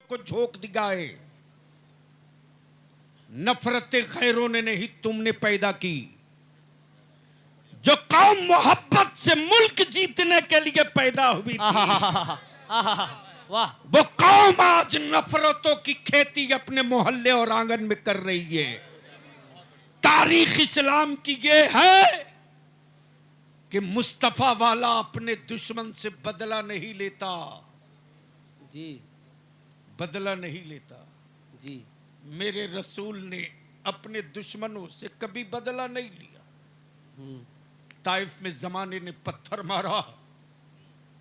को झोंक दिया है। नफरत गैरों ने नहीं तुमने पैदा की। जो कौम मोहब्बत से मुल्क जीतने के लिए पैदा हुई थी, वाह वो कौम आज नफरतों की खेती अपने मोहल्ले और आंगन में कर रही है। तारीख इस्लाम की ये है कि मुस्तफा वाला अपने दुश्मन से बदला नहीं लेता, जी बदला नहीं लेता। जी मेरे रसूल ने अपने दुश्मनों से कभी बदला नहीं लिया। ताइफ में जमाने ने पत्थर मारा,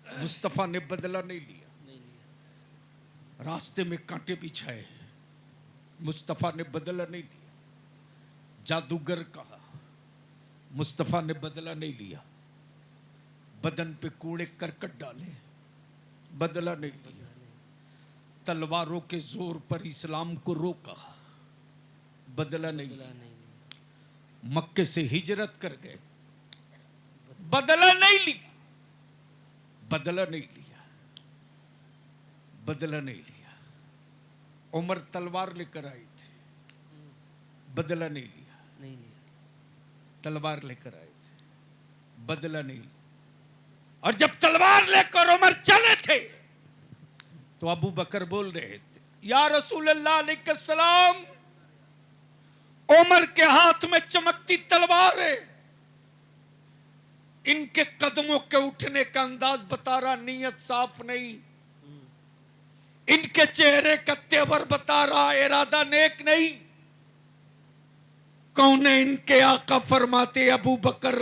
मुस्तफा ने बदला नहीं लिया। नहीं लिया। रास्ते में कांटे बिछाए, मुस्तफा ने बदला नहीं लिया। जादूगर कहा, मुस्तफा ने बदला नहीं लिया। बदन पे कूड़े करकट डाले, बदला नहीं लिया। तलवारों के जोर पर इस्लाम को रोका, बदला नहीं लिया। मक्के से हिजरत कर गए, बदला नहीं लिया। बदला नहीं लिया, बदला नहीं लिया। उमर तलवार लेकर आई थे, बदला नहीं लिया। नहीं लिया। तलवार लेकर आए थे, बदला नहीं लिया। और जब तलवार लेकर उमर चले थे तो अबू बकर बोल रहे थे, या रसूल अल्लाह अलैहिस्सलाम, उमर के हाथ में चमकती तलवार है, इनके कदमों के उठने का अंदाज बता रहा नियत साफ नहीं, इनके चेहरे का तेवर बता रहा इरादा नेक नहीं। कौन है इनके आका? फरमाते अबू बकर,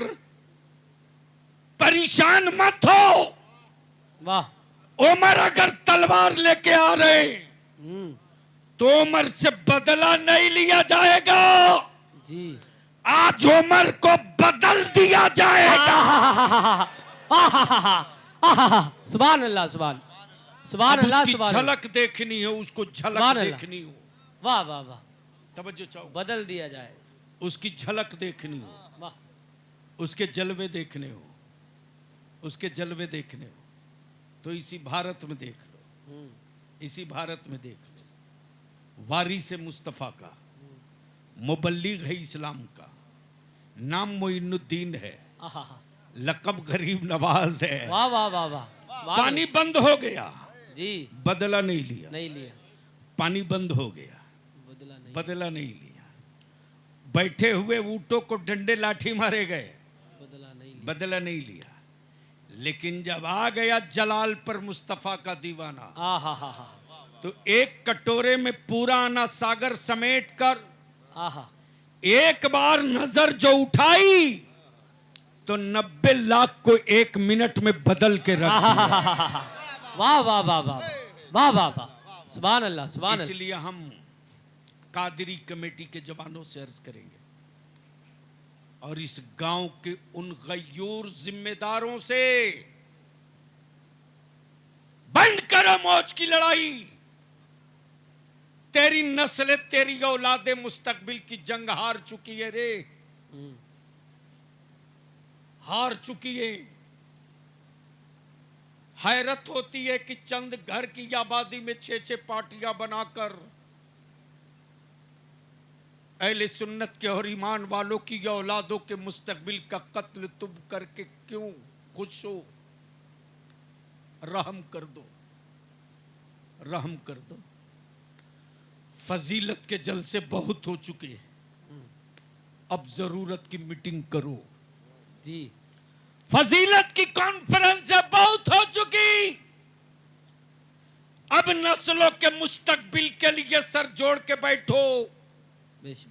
परेशान मत हो। वाह उमर अगर तलवार लेके आ रहे तो उमर से बदला नहीं लिया जाएगा, जी आज उमर को बदल दिया जाएगा। सुभान अल्लाह, सुभान सुभान अल्लाह, उसकी सुभान झलक देखनी है, उसको झलक सुभान अल्लाह। देखनी हो। वाह वाह वाह, तवज्जो चाहो, बदल दिया जाए। उसकी झलक देखनी हो, वाह उसके जलवे देखने हो, उसके जलवे देखने हो तो इसी भारत में देख लो, इसी भारत में देख लो। वारिस मुस्तफ़ा का, मुबल्लिग है इस्लाम का, नाम मोइनुद्दीन है, लक़ब गरीब नवाज है। वाह वाह वाह वाह, सुभान पानी बंद हो गया, जी बदला नहीं लिया। नहीं लिया। पानी बंद हो गया, बदला नहीं, बदला नहीं लिया। बैठे हुए ऊंटों को डंडे लाठी मारे गए, बदला नहीं लिया। बदला नहीं लिया। लेकिन जब आ गया जलाल पर मुस्तफा का दीवाना, आहा तो एक कटोरे में पूरा आना सागर समेट कर आहा, एक बार नजर जो उठाई तो 90 लाख को एक मिनट में बदल के रख दिया। वाह वाह वाह वाह वाह वाह वाह, सुभान अल्लाह, सुभान अल्लाह। इसलिए हम कादरी कमेटी के जवानों से अर्ज करेंगे और इस गांव के उन गयूर जिम्मेदारों से, बंद करो मौज की लड़ाई। तेरी नस्ल, तेरी औलादे मुस्तकबिल की जंग हार चुकी है रे, हार चुकी है। हैरत होती है कि चंद घर की आबादी में 6-6 पार्टियां बनाकर अहले सुन्नत के और ईमान वालों की औलादों के मुस्तकबिल का कत्ल तुम करके क्यों खुश हो? रहम कर दो, रहम कर दो। फजीलत के जलसे बहुत हो चुके हैं, अब जरूरत की मीटिंग करो। जी फजीलत की कॉन्फ्रेंस बहुत हो चुकी, अब नस्लों के मुस्तकबिल के लिए सर जोड़ के बैठो, बेशक,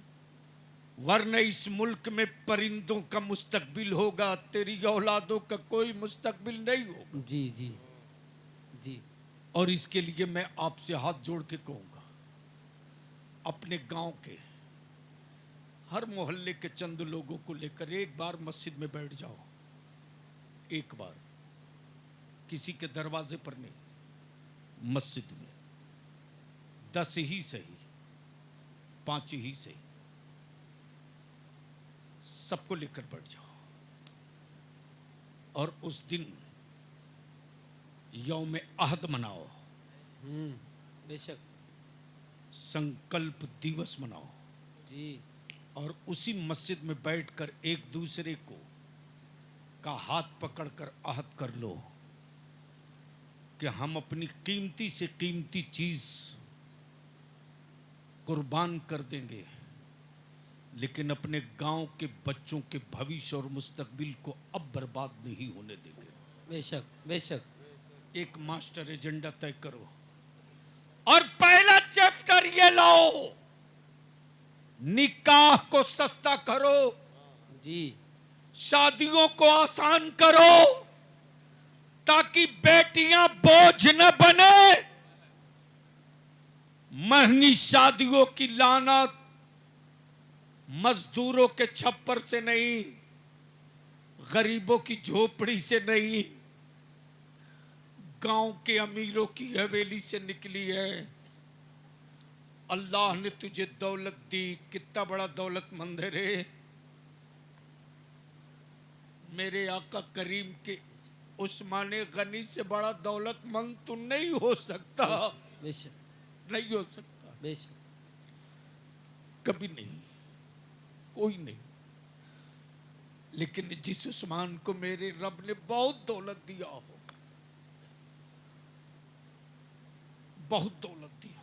वरना इस मुल्क में परिंदों का मुस्तकबिल होगा, तेरी औलादों का कोई मुस्तकबिल नहीं होगा। जी जी जी। और इसके लिए मैं आपसे हाथ जोड़ के कहूंगा, अपने गांव के हर मोहल्ले के चंद लोगों को लेकर एक बार मस्जिद में बैठ जाओ, एक बार, किसी के दरवाजे पर नहीं, मस्जिद में 10 ही सही, 5 ही सही, सबको लेकर बैठ जाओ और उस दिन यौम अहद मनाओ। بے شک संकल्प दिवस मनाओ جی और उसी मस्जिद में बैठकर एक दूसरे को का हाथ पकड़कर आहद कर लो कि हम अपनी कीमती से कीमती चीज कुर्बान कर देंगे, लेकिन अपने गांव के बच्चों के भविष्य और मुस्तकबिल को अब बर्बाद नहीं होने देंगे। بے شک بے شک एक मास्टर एजेंडा तय करो और पहला चैप्टर ये लाओ, निकाह को सस्ता करो, جی शादियों को आसान करो, ताकि बेटियां बोझ न बने। महंगी शादियों की लानत मजदूरों के छप्पर से नहीं, गरीबों की झोपड़ी से नहीं, गांव के अमीरों की हवेली से निकली है। अल्लाह ने तुझे दौलत दी, कितना बड़ा दौलतमंद है रे। मेरे आका करीम के उस्मान गनी से बड़ा दौलतमंद तू नहीं हो सकता, بے شک नहीं हो सकता, بے شک कभी नहीं, कोई नहीं। लेकिन जिस उस्मान को मेरे रब ने बहुत दौलत दिया हो, बहुत दौलत दिया,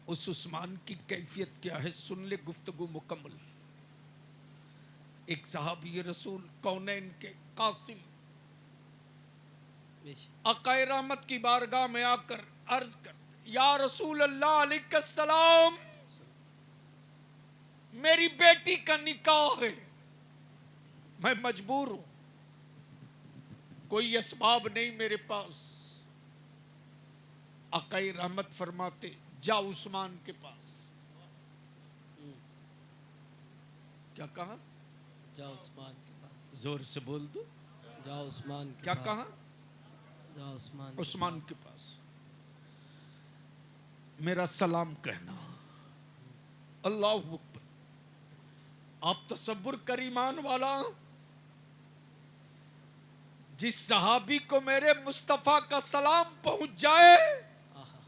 उस उस्मान की कैफियत क्या है सुन ले गुफ्तगू मुकम्मल। एक सहाबी रसूल कौनैन के कासिम بے شک आकाए रहमत की बारगाह में आकर अर्ज करते, या रसूल अल्लाह अलैहिस्सलाम, मेरी बेटी का निकाह है, मैं मजबूर हूं, कोई असबाब नहीं मेरे पास। आकाए रहमत फरमाते, जा उस्मान के पास। क्या कहा? جاؤ عثمان کے پاس जोर से बोल दो, جاؤ عثمان کے क्या پاس कहा? جاؤ عثمان کے उस्मान پاس के पास मेरा सलाम कहना। अल्लाह अकबर। आप तसब्बुर कर ईमान वाला, जिस सहाबी को मेरे मुस्तफा का सलाम पहुंच जाए آہا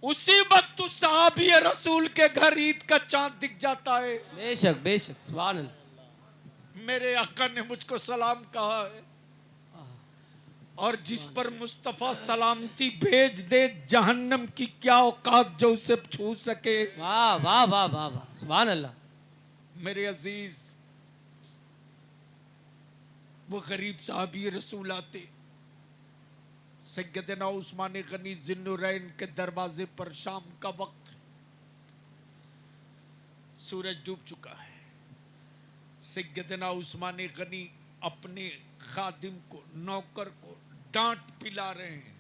उसी वक्त उस सहाबी रसूल के घर ईद का चांद दिख जाता है। بے شک بے شک سبحان اللہ मेरे आका ने मुझको सलाम कहा है, آہا और जिस पर मुस्तफा सलामती भेज दे, जहन्नम की क्या औकात जो उसे छू सके। واہ واہ واہ واہ واہ سبحان اللہ मेरे अजीज, वो गरीब साहबी रसूल आते, सैयदना उस्मान गनी जिन्नुरैन के दरवाजे पर, शाम का वक्त है, सूरज डूब चुका है। सैयदना उस्मान गनी अपने खादिम को, नौकर को डांट पिला रहे हैं,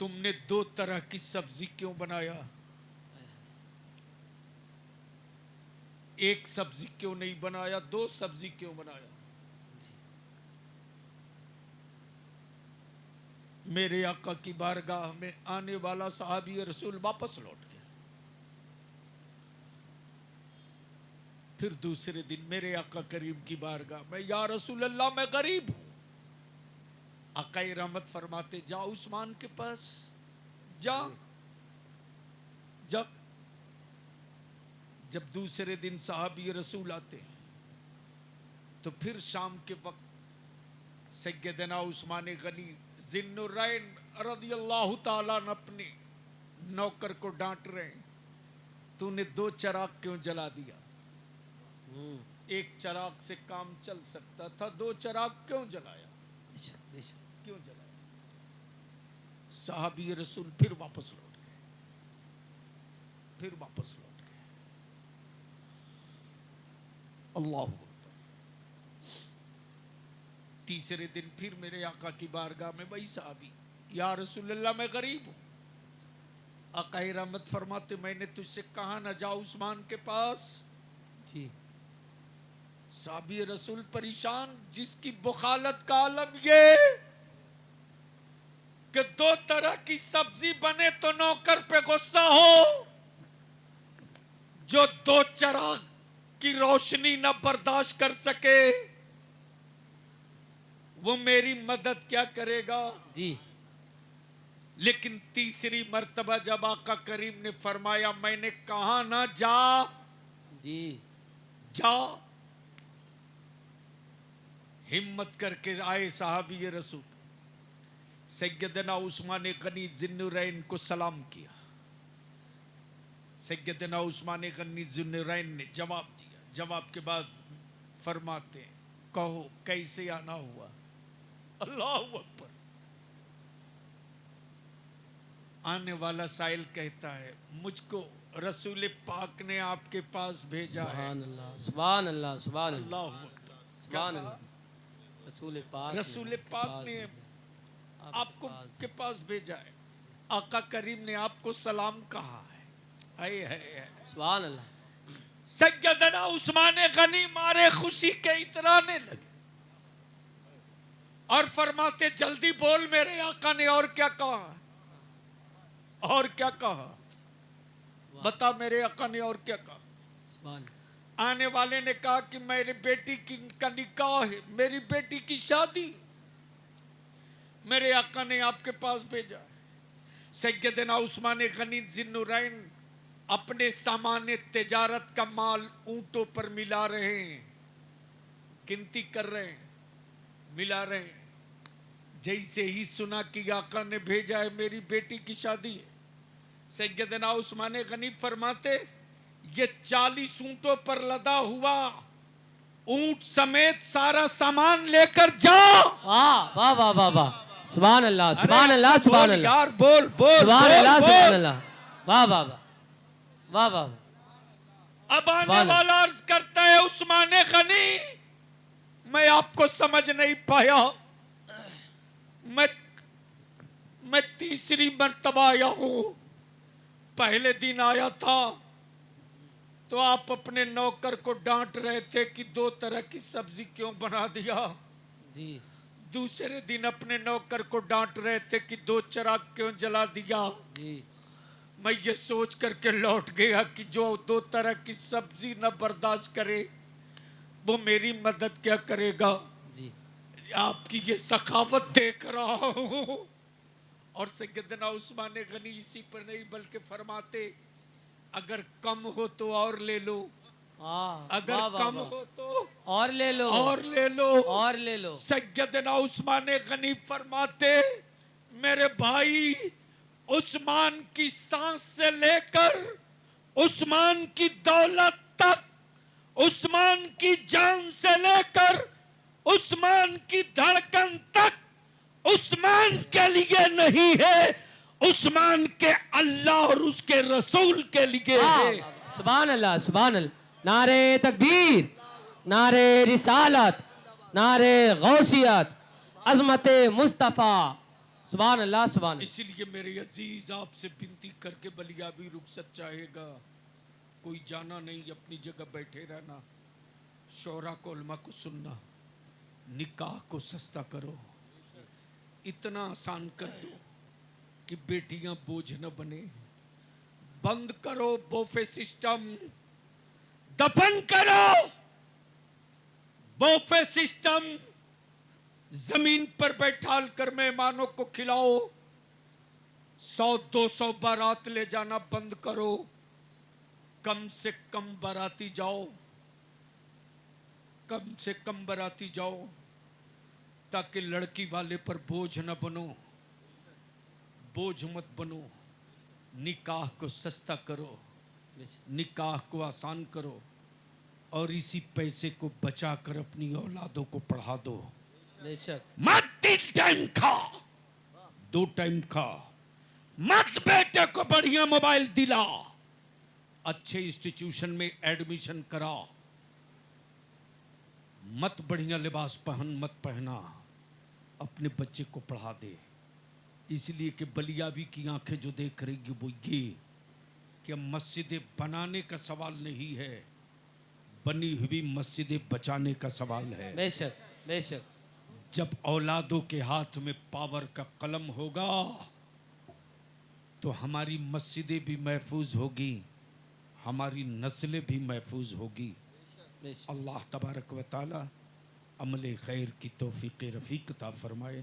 तुमने दो तरह की सब्जी क्यों बनाया, एक सब्जी क्यों नहीं बनाया, दो सब्जी क्यों बनाया। मेरे आका की बारगाह में आने वाला सहाबी रसूल वापस लौट गया। फिर दूसरे दिन मेरे आका करीम की बारगाह में, या रसूल अल्लाह मैं गरीब हूं। आकाए रहमत फरमाते, जा उस्मान के पास जा। जब दूसरे दिन सहाबी रसूल आते, तो फिर शाम के वक्त सैयदना उस्मान गनी जिन्नुरैन रदियल्लाहु ताला अपने नौकर को डांट रहे हैं, तूने दो चिराग क्यों जला दिया, एक चिराग से काम चल सकता था, दो चिराग क्यों जलाया, بے شک بے شک क्यों जलाया। साहबी रसूल फिर वापस लौट गए, फिर वापस लौट गए। अल्लाह अकबर। तीसरे दिन फिर मेरे आका की बारगाह में वही साहबी, या रसूलल्लाह मैं गरीब हूं। आकाए रहमत फरमाते, मैंने तुझसे कहा ना जा उस्मान के पास। جی साहबी रसूल परेशान, जिसकी बुखालत का आलम ये कि दो तरह की सब्जी बने तो नौकर पे गुस्सा हो, जो दो चिराग की रोशनी न बर्दाश्त कर सके वो मेरी मदद क्या करेगा। جی لیکن تیسری مرتبہ جب آقا کریم نے فرمایا میں نے کہا نہ جا جی جا، ہمت کر کے آئے صحابی رسول سیدنا عثمان غنی ذی النورین کو سلام کیا. سیدنا عثمان غنی ذی النورین نے جواب دیا. جواب کے بعد فرماتے ہیں کہو کیسے آنا ہوا؟ اللہ اکبر. آنے والا سائل کہتا ہے مجھ کو رسول پاک نے آپ کے پاس بھیجا ہے. سبحان اللہ سبحان اللہ سبحان اللہ اللہ اکبر. سبحان اللہ. رسول پاک رسول پاک نے آپ کو کے پاس بھیجا ہے. آقا کریم نے آپ کو سلام کہا ہے. اے ہے سبحان اللہ. سیدنا عثمان غنی مارے خوشی کے اترانے لگے اور فرماتے جلدی بول میرے آقا نے اور کیا کہا؟ اور کیا کہا؟ بتا میرے آقا نے اور کیا کہا؟ سبحان اللہ. آنے والے نے کہا کہ میری بیٹی کا نکاح ہے، میری بیٹی کی شادی، میرے آقا نے آپ کے پاس بھیجا. سیدنا عثمان غنی ذی النورین اپنے سامان تجارت کا مال اونٹوں پر ملا رہے ہیں، گنتی کر رہے ہیں، ملا رہے ہیں. جیسے ہی سنا کہ آقا نے بھیجا ہے میری بیٹی کی شادی ہے، سیدنا عثمان غنی فرماتے یہ 40 اونٹوں پر لدا ہوا اونٹ سمیت سارا سامان لے کر جا. واہ واہ واہ واہ واہ. سبحان اللہ سبحان اللہ سبحان اللہ. یار بول بول سبحان اللہ بول سبحان بول. اللہ. واہ واہ واہ واہ واہ. اب آنے والا عرض کرتا ہے عثمان غنی میں آپ کو سمجھ نہیں پایا، میں تیسری مرتبہ آیا ہوں. پہلے دن آیا تھا تو آپ اپنے نوکر کو ڈانٹ رہے تھے کہ 2 طرح کی سبزی کیوں بنا دیا. جی دوسرے دن اپنے نوکر کو ڈانٹ رہے تھے کہ 2 چراغ کیوں جلا دیا. جی میں یہ سوچ کر کے لوٹ گیا کہ جو 2 طرح کی سبزی نہ برداشت کرے وہ میری مدد کیا کرے گا. جی آپ کی یہ سخاوت دیکھ رہا ہوں. اور سیدنا عثمان غنی اسی پر نہیں بلکہ فرماتے اگر کم ہو تو اور لے لو، اگر کم ہو تو اور لے لو اور لے لو اور لے لو. سیدنا عثمان غنی فرماتے میرے بھائی عثمان کی سانس سے لے کر عثمان کی دولت تک، عثمان کی جان سے لے کر عثمان کی دھڑکن تک عثمان کے لیے نہیں ہے، عثمان کے اللہ اور اس کے رسول کے لیے ہے. سبحان اللہ سبحان اللہ. نعرے تکبیر، نعرے رسالت، نعرے غوثیت، عظمت مصطفیٰ. سبحان اللہ سبحان اللہ. اسی لیے میرے عزیز آپ سے بنتی کر کے بلیابی رخصت چاہے گا، کوئی جانا نہیں، اپنی جگہ بیٹھے رہنا، شعراء کو علماء کو سننا، نکاح کو سستا کرو، اتنا آسان کر دو کہ بیٹیاں بوجھ نہ بنے. بند کرو بوفے سسٹم، دفن کرو بوفے سسٹم، زمین پر بیٹھال کر مہمانوں کو کھلاؤ. 100-200 بارات لے جانا بند کرو، کم سے کم باراتی جاؤ، کم سے کم باراتی جاؤ تاکہ لڑکی والے پر بوجھ نہ بنو. بوجھ مت بنو. نکاح کو سستا کرو، نکاح کو آسان کرو اور اسی پیسے کو بچا کر اپنی اولادوں کو پڑھا دو. بے شک. مت 3 ٹائم کھا، 2 ٹائم کھا. مت بیٹے کو بڑھیا موبائل دلا، اچھے انسٹیٹیوشن میں ایڈمیشن کرا. مت بڑھیا لباس مت پہنا، اپنے بچے کو پڑھا دے. اس لیے کہ بلیابی کی آنکھیں جو دیکھ رہی گی وہ یہ کہ مسجدیں بنانے کا سوال نہیں ہے، بنی ہوئی مسجدیں بچانے کا سوال ہے. بے شک بے شک. جب اولادوں کے ہاتھ میں پاور کا قلم ہوگا تو ہماری مسجدیں بھی محفوظ ہوگی، ہماری نسلیں بھی محفوظ ہوگی. اللہ تبارک و تعالی عمل خیر کی توفیق رفیق عطا فرمائے.